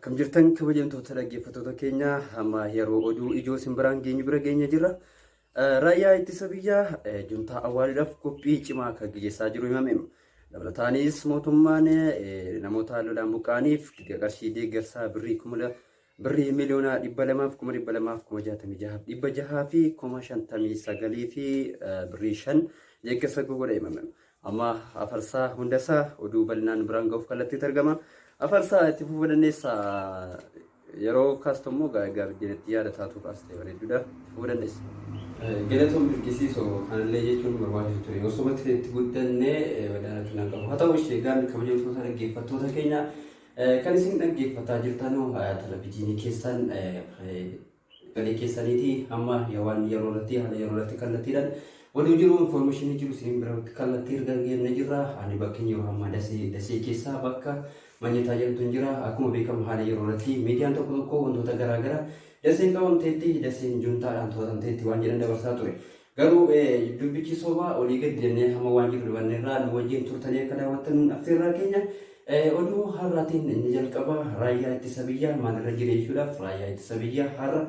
Akkam jirtan kabajamtoota dhaggeeffattoota keenya amma yeroo oduu ijoo simbiraan geenyu bira geenya jirra. Raayyaa ittisa biyyaa juntaa awwaaliidhaaf qophii cimaa kan gaggeessaa jiru himame. Dabalataanis mootummaan namoota lolaan buqqaaniif qarshii deeggarsaa birrii miliyoona 200 kuma 200 kuma 66 dhibba 6 fi kuma 59 fi birrii 5 deeggarsa godha himame. Amma afarsaa hundasaa oduu bal'inaan biraan ga'uuf kallattiitti argama. Afarsaa itti fuudhanneessa yeroo kaastommoo gaardineetti yaada taatu kaastee bareedduudha fuudhanneessa. Galatoon birgisiisoo kanallee jechuun barbaachisu ture. Osoo itti guddannee wadaanatu nan qabu. Haa ta'u ishee gaan kabajamtoota dhaggeeffattoota keenya kan isin dhaggeeffataa jirtan televizyiinii keessan galee keessaniiti amma waan yeroo irratti haala yeroo irratti kallattiidhaan oduu jiru information jiru isin biratti kallattii argannee jirra. Ani bakki yeroo ammaa dasee keessaa bakka manyataa jedhamtu jira. Akkuma beekamu haala yeroo irratti miidiyaan tokko tokko wantoota garaagaraa daseen qabamteetti daseen juntaadhaan to'atamteetti waan jedhan dabarsaa ture. Garuu dubbichi sobaa olii gadi jennee hamma waan jiru dhufanneerraa nu wajjin turtanii akka daawwattan affeerraa keenya oduu har'aatiin inni jalqaba raayyaa ittisa biyyaa maalirra jira jechuudhaaf raayyaa ittisa biyyaa har'a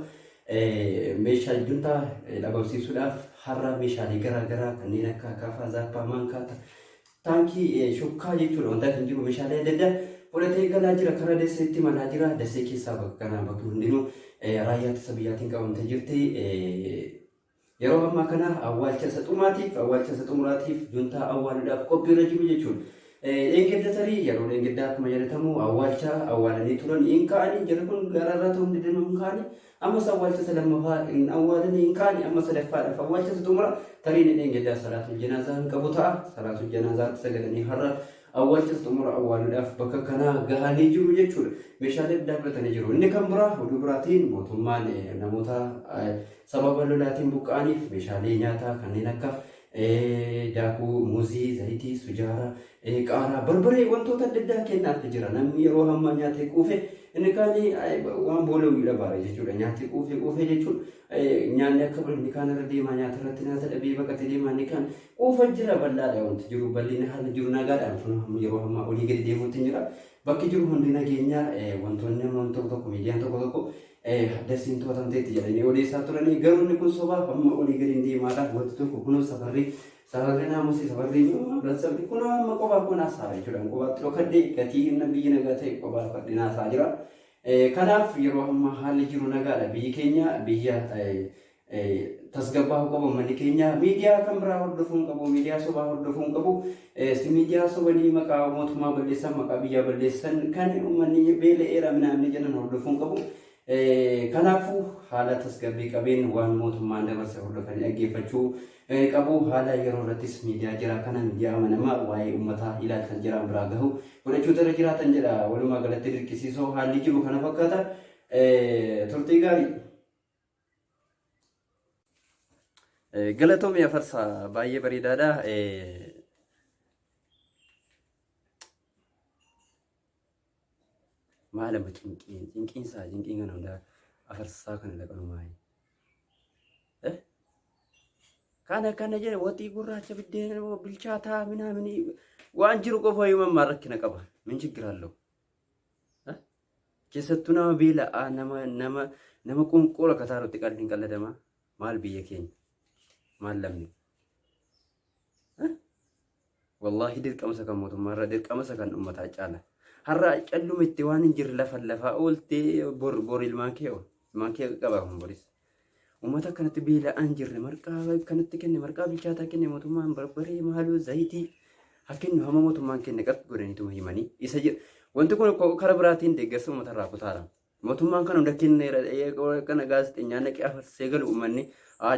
meeshaa juntaa dhabamsiisuudhaaf har'a meeshaalee garaagaraa kanneen akka akaafaa zaappaa maankaata taankii shukkaa jechuudha wanta kan jiru meeshaalee adda addaa fudhatee galaa jira karaa daseetti malaa jira dasee keessaa bakka kanaa bakki hundinuu raayyaa ittisa biyyaatiin qabamtee jirti. Yeroo ammaa kana awwaalcha isa xumuraatiif juntaa awwaaluudhaaf qophiirra jiru jechuudha. Eeggadda tarii yeroo eeggaddaa akkuma jedhatamu awwaalcha awwaalanii turan hin ka'anii jara kun garaarraa ta'uu hin dandeenyu hin ka'anii ammas awwaalcha isa lammaffaa hin awwaalanii hin ka'anii amma sadaffaadhaaf awwaalcha isa xumura tarii ni eeggaddaa salaatul janaazaa hin qabu ta'a salaatul janaazaatti sagadanii har'a awwaalcha isa xumura awwaaluudhaaf bakka kanaa gahanii jiru jechuudha. Meeshaalee addaa fudhatanii jiru. Inni kan biraa oduu biraatiin mootummaan namoota sababa lolaatiin buqqaaniif meeshaalee nyaataa kanneen akka daakuu, muuzii, zayitii, sujaara, qaaraa, barbaree wantoota adda addaa kennaatti jira. Namni yeroo hamma nyaatee quufe inni kaan waan boolawuudha baara jechuudha. Nyaatee quufe jechuun nyaanni akka inni kaan irra deemaa nyaata irratti nyaata dhabee baqatee deemaa inni kaan quufa jira bal'aadha wanti jiru bal'ina haala jiru nagaadhaan kun yeroo hamma olii gadi deemuutti jira. Bakki jiru hundi nageenya wantoonni tokko tokko miidiyaan tokko tokko dasiin to'atamteetti jedhanii odeessaa turanii garuu inni kun sobaaf amma olii gadi deemaadha. Wanti tokko kunuu safarri naamusii safarri sabni kun amma qophaa kun haasaa jechuudha. Qophaatti dhokadhee gatii biyyi nagaa ta'e qophaa fardeen haasaa jira. Kanaaf yeroo amma haalli jiru nagaadha. Biyyi keenya biyya tasgabbaa qabu manni keenya miidiyaa kan biraa hordofuun qabu miidiyaa sobaa hordofuun qabu miidiyaa sobanii maqaa mootummaa balleessan maqaa biyyaa balleessan kan uummanni beela'eera namni jedhan hordofuun qabu. Kanaafuu haala tasgabbii qabeen waan mootummaan dabarse hordofanii dhaggeeffachuu qabu. Haala yeroo irrattis miidiyaa jira kana miidiyaa amanamaa waa'ee uummataa ilaalchan jiran biraa gahu godhachuu irra jiraatan jedha. Walumaa galatti dirqisiisoo haalli jiru kana fakkaata. Turtii gaarii. Galatoomii afarsaa baay'ee bareedaadha. Maalama cinqiinsaa cinqiin kana hundaa afarsaa kana dhaqanumaa kana jedhe waxii gurraacha biddeen bilchaataa minaaminii waan jiru qofa himamaa rakkina qaba min chiggiraallo keessattuu nama beela'aa nama qunqoola kataarutti qalliin qalladama maal biyya keenya maal lamni wallaahi dirqamsa kan mootummaarra dirqamsa kan uummataa caala. Har'a callumitti waan hin jirre lafaa ooltee bor ilmaan kee qaba kun boris. Uummata kanatti beela'aan jirre marqaa kanatti kenne marqaa bilchaataa kenne mootummaan barbaree maaloo zayitii hakkennu hamma mootummaan kenne qatti godhaniitu himanii isa jedha. Wanti kun karaa biraatiin deeggarsa uummatarraa kutaara. Mootummaan kan hunda kenne kana gaazexeenyaan naqee afarsee galu uummanni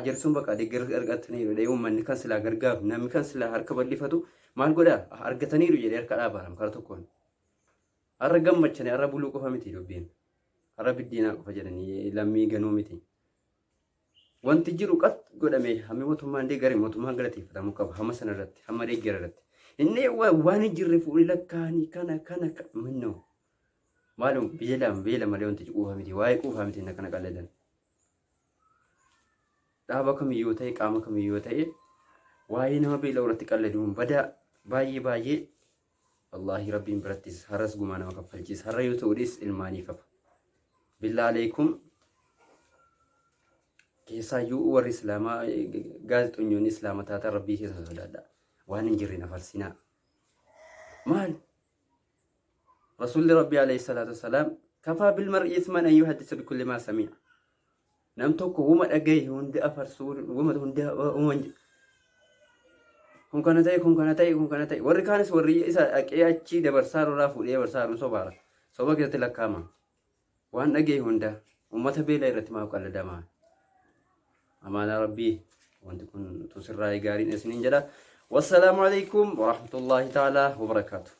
jarsuun bakka deeggarsa argataniiru uummanni kan silaa gargaaru namni kan silaa harka bal'ifatu maal godhaa argataniiru jedhee harka dhaabaram karaa tokkoon. Har'a gammachanii har'a buluu qofa miti dubbiin. Har'a biddeenaa qofa jedhanii lammii ganuu miti. Wanti jiru qat godhamee hammi mootummaan deeggaree mootummaan galateeffatamuu qaba hamma sana irratti hamma deeggara irratti. Inni waan hin jirre fuudhee lakkaa'anii kana minnoo. Maalum beela malee wanti quufa miti waa'ee quufaa miti kana qalladan. Dhaaba kamiyyuu ta'e qaama kamiyyuu ta'e waa'ee nama beela irratti qalladuun badaa baay'ee wallahi rabbiin birattis har'as gumaa nama kaffalchiisa. Har'a yoo ta'udhis ilmaaniif hafa. Billaa aleikum keessaayyuu warri islaamaa gaazexeessitoonni islaamaa taatan rabbii keessa sodaadha. Waan hin jirre nafarsinaa. Maal? Rasuulli Rabbii alayhi salaatu wassalaam kafaa bilmar'i isman an yuhaddisa bikulli maa sami'a. Nam tokko wuma dhagaye hundi afarsuu wuma hundi kun kana ta'e warri kaanis warri isa dhaqee achi dabarsaa irraa fuudhee dabarsaa irraa sobaara. Soba keessatti lakkaama. Waan dhagaye hunda ummata beela irratti maaf qalladama. Amaana Rabbii wanti kun tusirraa gaariin isiniin jedha. Wassalaamu alaikum wa rahmatullahi ta'ala wa barakatuh.